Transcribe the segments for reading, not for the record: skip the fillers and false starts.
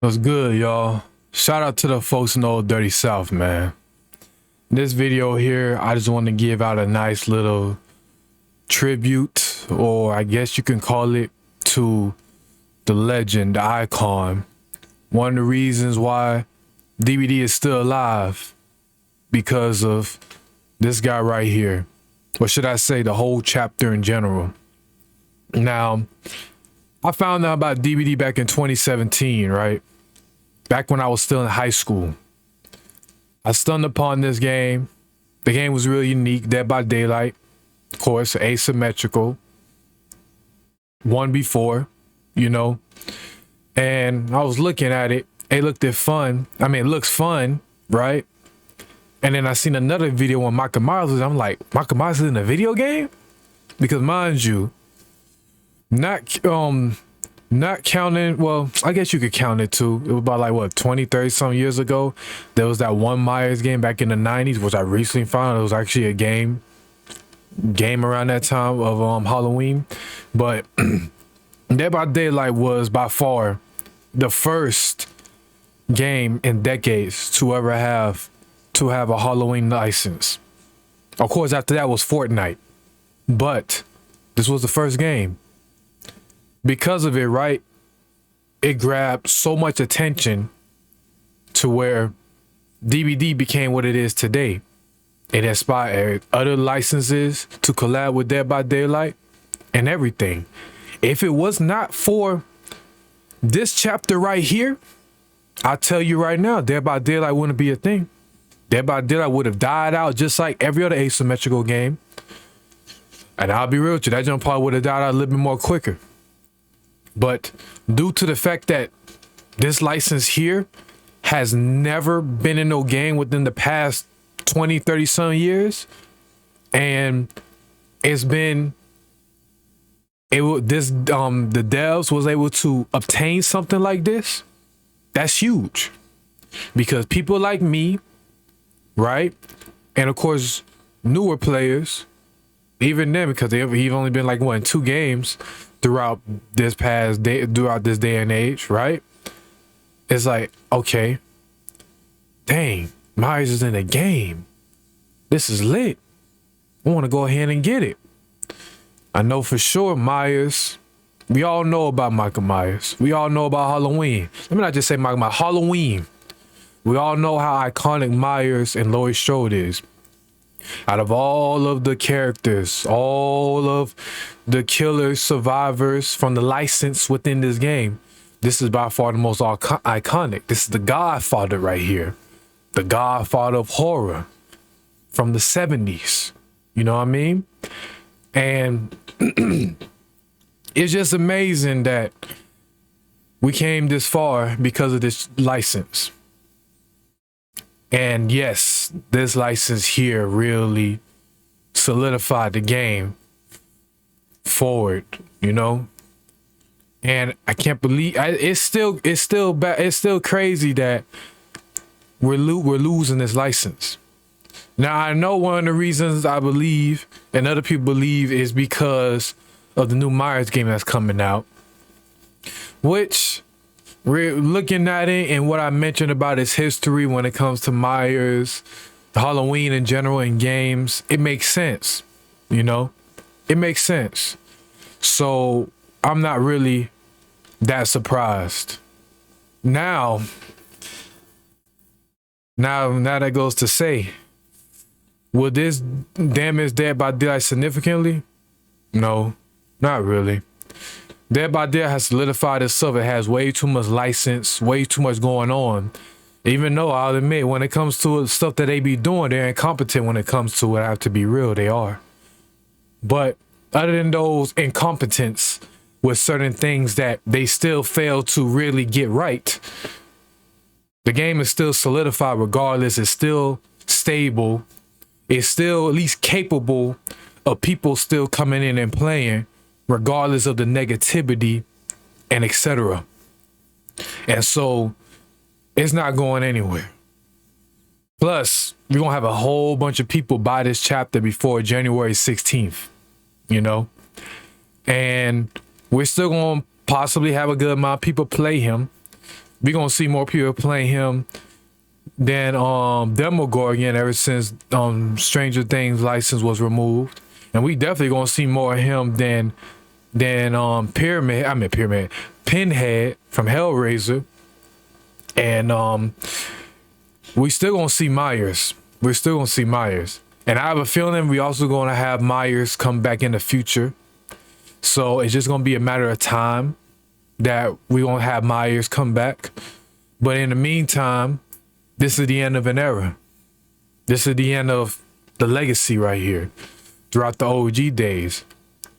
What's good, y'all? Shout out to the folks in the old dirty South, man. This video here, I just want to give out a nice little tribute, or I guess you can call it, to the legend, the icon. One of the reasons why DVD is still alive, because of this guy right here. Or should I say the whole chapter in general. Now, I found out about DVD back in 2017, right? Back when I was still in high school. I stumbled upon this game. The game was really unique. Dead by Daylight. Of course, asymmetrical. One before, you know. And I was looking at it. It looked fun. I mean, it looks fun, right? And then I seen another video on Michael Myers. I'm like, Michael Myers is in a video game? Because mind you, not counting, well, I guess you could count it too. It was about like what, 20, 30 some years ago. There was that one Myers game back in the 90s, which I recently found. It was actually a game around that time of Halloween. But Dead by Daylight was by far the first game in decades to ever have a Halloween license. Of course, after that was Fortnite. But this was the first game. Because of it, right, it grabbed so much attention to where DVD became what it is today. It inspired other licenses to collab with Dead by Daylight and everything. If it was not for this chapter right here, I'll tell you right now, Dead by Daylight wouldn't be a thing. Dead by Daylight would have died out just like every other asymmetrical game. And I'll be real with you, that jump probably would have died out a little bit more quicker. But due to the fact that this license here has never been in no game within the past 20, 30 some years, and the devs was able to obtain something like this, that's huge. Because people like me, right? And of course, newer players, even then, because he've only been like, what, in 2 games throughout this day and age, right? It's like, okay, dang, Myers is in a game. This is lit. I want to go ahead and get it. I know for sure Myers, we all know about Michael Myers. We all know about Halloween. Let me not just say Michael Myers, Halloween. We all know how iconic Myers and Laurie Strode is. Out of all of the characters, all of the killers, survivors from the license within this game, this is by far the most iconic. This is the Godfather right here. The Godfather of horror from the 70s. You know what I mean? And it's just amazing that we came this far because of this license. And yes, this license here really solidified the game forward, you know? And I can't believe it's still crazy that we're losing this license. Now, I know one of the reasons I believe and other people believe is because of the new Myers game that's coming out, which we're looking at it, and what I mentioned about its history when it comes to Myers, Halloween in general, in games, it makes sense, you know? It makes sense. So I'm not really that surprised. Now that goes to say, will this damage Dead by Daylight significantly? No, not really. Dead by Daylight has solidified itself. It has way too much license, way too much going on. Even though I'll admit, when it comes to stuff that they be doing, they're incompetent when it comes to it. I have to be real, they are. But other than those incompetence with certain things that they still fail to really get right, the game is still solidified regardless. It's still stable. It's still at least capable of people still coming in and playing, regardless of the negativity and etc. And so it's not going anywhere. Plus, we're going to have a whole bunch of people buy this chapter before January 16th, you know? And we're still going to possibly have a good amount of people play him. We're gonna see more people playing him than Demogorgon ever since Stranger Things license was removed. And we definitely gonna see more of him than Pinhead from Hellraiser. And we still gonna see Myers. We're still gonna see Myers. And I have a feeling we also gonna have Myers come back in the future. So it's just gonna be a matter of time that we gonna have Myers come back. But in the meantime, this is the end of an era. This is the end of the legacy right here throughout the OG days.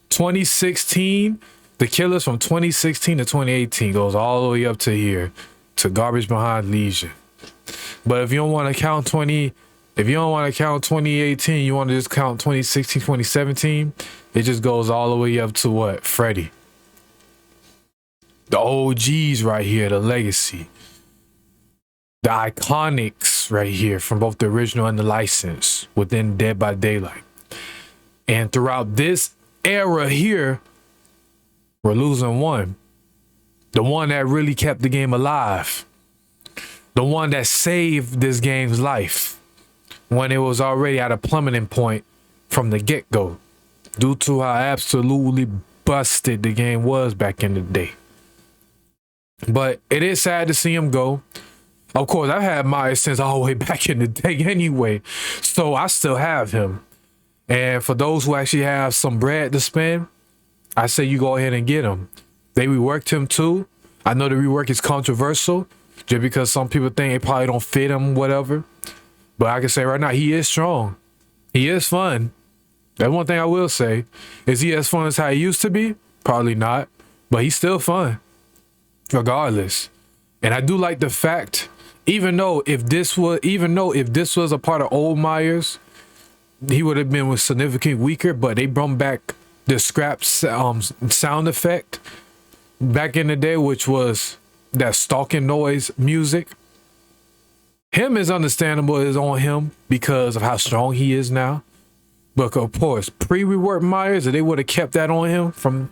2016, the killers from 2016 to 2018 goes all the way up to here to Garbage Behind Leisure. But if you don't want to count 2018, you want to just count 2016, 2017, it just goes all the way up to what? Freddy. The OGs right here, the legacy. The iconics right here from both the original and the license within Dead by Daylight. And throughout this era here, we're losing one. The one that really kept the game alive. The one that saved this game's life when it was already at a plummeting point from the get-go due to how absolutely busted the game was back in the day. But it is sad to see him go. Of course, I've had Myers since all the way back in the day anyway, so I still have him. And for those who actually have some bread to spend, I say you go ahead and get him. They reworked him too. I know the rework is controversial just because some people think it probably don't fit him, whatever. But I can say right now, he is strong. He is fun. That's one thing I will say. Is he as fun as how he used to be? Probably not. But he's still fun, regardless. And I do like the fact, even though if this was a part of old Myers, he would have been significantly weaker. But they brought back the scrap sound effect back in the day, which was that stalking noise music. Him is understandable is on him because of how strong he is now. But of course, pre-rework Myers, if they would have kept that on him from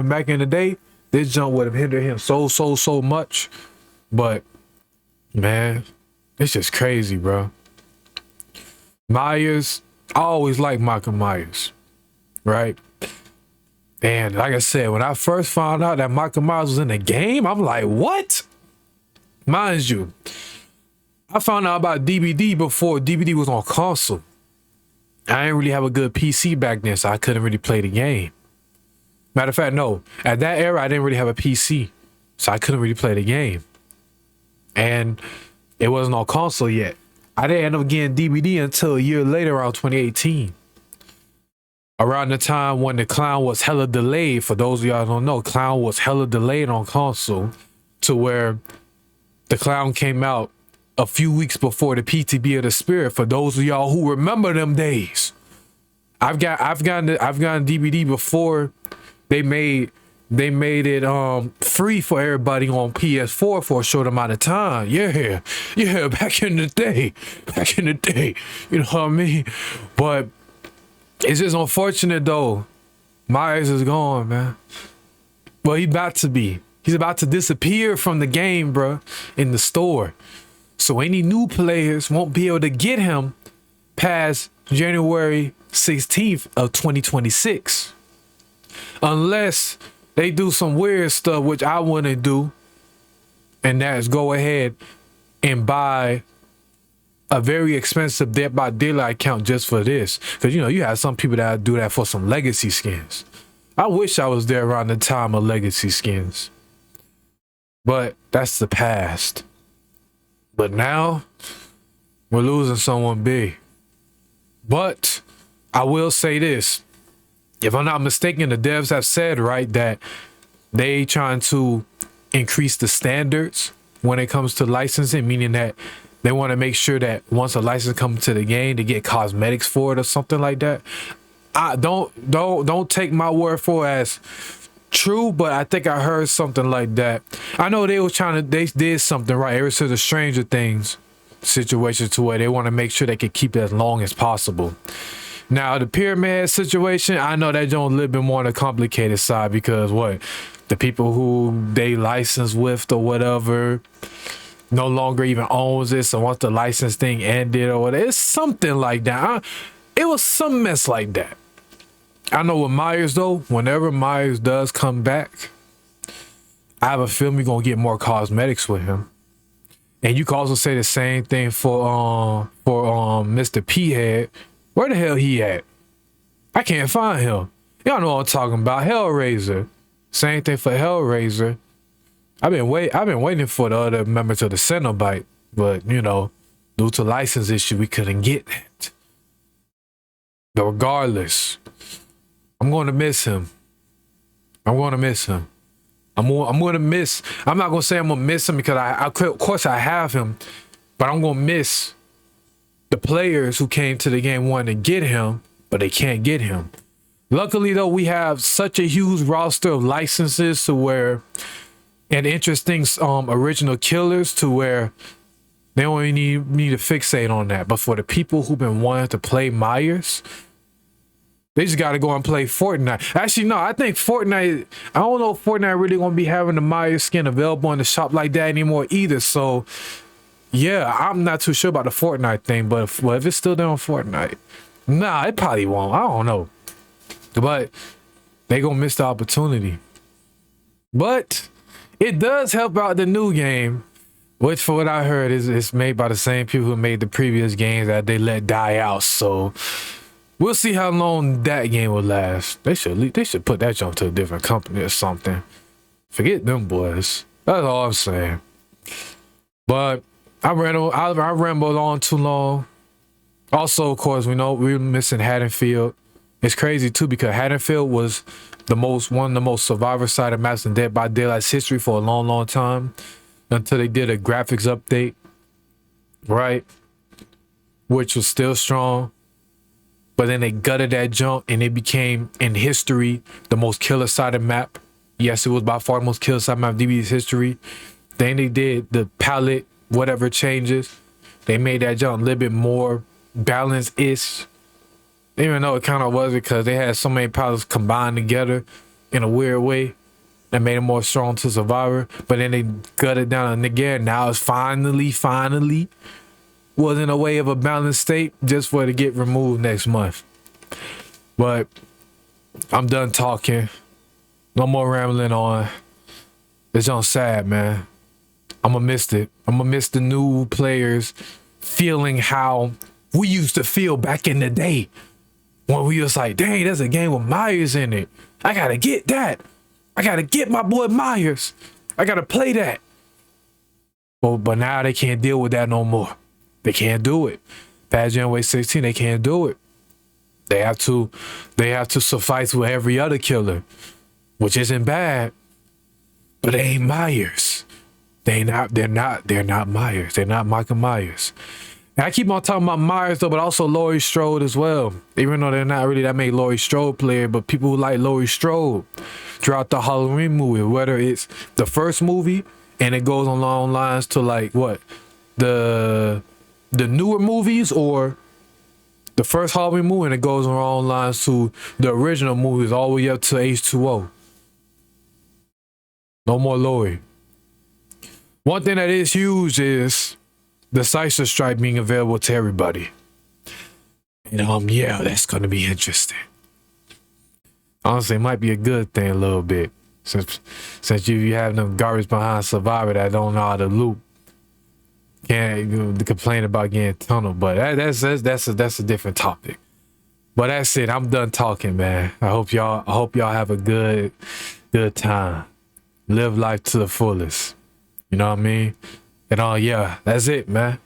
back in the day, this jump would have hindered him so much. But man, it's just crazy, bro. Myers, I always liked Michael Myers, right? And like I said, when I first found out that Michael Myers was in the game, I'm like, what? Mind you, I found out about DVD before DVD was on console. I didn't really have a good PC back then, so I couldn't really play the game. Matter of fact, no. At that era, I didn't really have a PC, so I couldn't really play the game. And it wasn't on console yet. I didn't end up getting DVD until a year later, around 2018. Around the time when the Clown was hella delayed. For those of y'all who don't know, Clown was hella delayed on console to where the Clown came out a few weeks before the PTB of the Spirit. For those of y'all who remember them days, I've gotten DVD before they made it free for everybody on PS4 for a short amount of time. Yeah, back in the day, you know what I mean? But it's just unfortunate though. Myers is gone, man. Well, he's about to disappear from the game, bro, in the store. So any new players won't be able to get him past January 16th of 2026. Unless they do some weird stuff, which I wouldn't do. And that's go ahead and buy a very expensive Dead by Daylight account just for this. Because, you have some people that do that for some legacy skins. I wish I was there around the time of legacy skins. But that's the past. But now, we're losing someone big. But I will say this. If I'm not mistaken, the devs have said, right, that they trying to increase the standards when it comes to licensing, meaning that they want to make sure that once a license comes to the game, they get cosmetics for it or something like that. I don't take my word for it as true, but I think I heard something like that. I know they did something right ever since the Stranger Things situation to where they want to make sure they can keep it as long as possible. Now the pyramid situation, I know that don't a little bit more on the complicated side because what the people who they license with or whatever no longer even owns it. So once the license thing ended or whatever, it's something like that. It was some mess like that. I know with Myers though, whenever Myers does come back, I have a feeling we're gonna get more cosmetics with him. And you can also say the same thing for Mr. P Head. Where the hell he at? I can't find him. Y'all know what I'm talking about. Hellraiser. Same thing for Hellraiser. I've been waiting for the other members of the Cenobite, but you know, due to license issue, we couldn't get that. But regardless, I'm going to miss him. I'm going to miss him. I'm going to miss. I'm not going to say I'm going to miss him because of course I have him, but I'm going to miss the players who came to the game wanting to get him, but they can't get him. Luckily though, we have such a huge roster of licenses to where, and interesting original killers to where they only need to fixate on that. But for the people who've been wanting to play Myers, they just got to go and play Fortnite. Actually, no, I think Fortnite, I don't know if Fortnite really going to be having the Myers skin available in the shop like that anymore either. So yeah, I'm not too sure about the Fortnite thing, but if it's still there on Fortnite, nah, it probably won't. I don't know. But they gonna miss the opportunity. But it does help out the new game, which for what I heard is made by the same people who made the previous games that they let die out. So we'll see how long that game will last. They should put that jump to a different company or something. Forget them boys. That's all I'm saying. But I rambled on too long. Also, of course, we know we're missing Haddonfield. It's crazy too because Haddonfield was one of the most survivor-sided maps in Dead by Daylight's history for a long, long time until they did a graphics update, right? Which was still strong, but then they gutted that junk and it became in history the most killer-sided map. Yes, it was by far the most killer-sided map in DB's history. Then they did the palette, whatever changes. They made that jump a little bit more balanced-ish. Even though it kind of was because they had so many palettes combined together in a weird way that made it more strong to Survivor. But then they gutted down and again. Now it's finally was in a way of a balanced state just for it to get removed next month. But I'm done talking. No more rambling on. It's on sad, man. I'ma miss it. I'ma miss the new players feeling how we used to feel back in the day when we was like, dang, there's a game with Myers in it. I gotta get that. I gotta get my boy Myers. I gotta play that. But now they can't deal with that no more. They can't do it. Past January 16, they can't do it. They have to suffice with every other killer, which isn't bad. But they ain't Myers. They're not Myers. They're not Michael Myers. And I keep on talking about Myers though, but also Laurie Strode as well. Even though they're not really that many Laurie Strode player, but people who like Laurie Strode throughout the Halloween movie, whether it's the first movie and it goes along lines to like what the newer movies, or the first Halloween movie and it goes along lines to the original movies all the way up to H2O. No more Laurie. One thing that is huge is the Sicer strike being available to everybody. And yeah, that's gonna be interesting. Honestly, it might be a good thing a little bit. Since you have them garbage behind Survivor that don't know how to loop. Can't complain about getting tunneled, but that's a different topic. But that's it. I'm done talking, man. I hope y'all have a good time. Live life to the fullest. You know what I mean? And yeah, that's it, man.